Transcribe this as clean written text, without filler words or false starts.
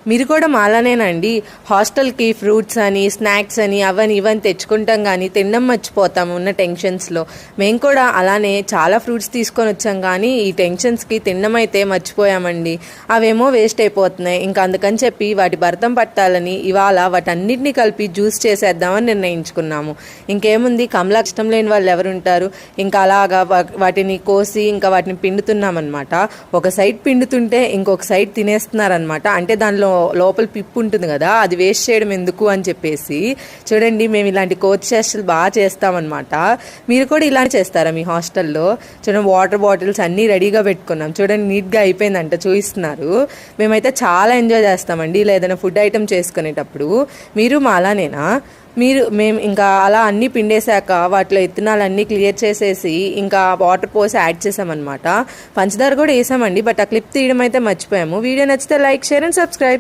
మీరు కూడా మాలానేనండి హాస్టల్కి ఫ్రూట్స్ అని స్నాక్స్ అని అవని ఇవని తెచ్చుకుంటాం కానీ తినడం మర్చిపోతాము ఉన్న టెన్షన్స్లో. మేము కూడా అలానే చాలా ఫ్రూట్స్ తీసుకొని వచ్చాం కానీ ఈ టెన్షన్స్కి తినడం అయితే మర్చిపోయామండి. అవేమో వేస్ట్ అయిపోతున్నాయి. ఇంకా అందుకని చెప్పి వాటి భర్తం పట్టాలని ఇవాళ వాటన్నిటిని కలిపి జ్యూస్ చేసేద్దామని నిర్ణయించుకున్నాము. ఇంకేముంది, కమలా ఇష్టం లేని వాళ్ళు ఎవరుంటారు. ఇంకా అలాగా వాటిని కోసి ఇంకా వాటిని పిండుతున్నామన్నమాట. ఒక సైడ్ పిండుతుంటే ఇంకొక సైడ్ తినేస్తున్నారనమాట. అంటే దానిలో లోపల పిప్పు ఉంటుంది కదా, అది వేస్ట్ చేయడం ఎందుకు అని చెప్పేసి. చూడండి, మేము ఇలాంటి కోతి చేష్టలు బాగా చేస్తామన్నమాట. మీరు కూడా ఇలానే చేస్తారా మీ హాస్టల్లో? చూడండి, వాటర్ బాటిల్స్ అన్నీ రెడీగా పెట్టుకున్నాం. చూడండి, నీట్గా అయిపోయిందంట, చూపిస్తున్నారు. మేమైతే చాలా ఎంజాయ్ చేస్తామండి ఇలా ఏదైనా ఫుడ్ ఐటమ్ చేసుకునేటప్పుడు. మీరు మా అలానేనా? మేము ఇంకా అలా అన్నీ పిండేశాక వాటిలో ఇత్తనాలన్నీ క్లియర్ చేసేసి ఇంకా వాటర్ పోసి యాడ్ చేసామన్నమాట. పంచదార కూడా వేసామండి, బట్ ఆ క్లిప్ తీయడం అయితే మర్చిపోయాము. వీడియో నచ్చితే లైక్, షేర్ అండ్ సబ్స్క్రైబ్.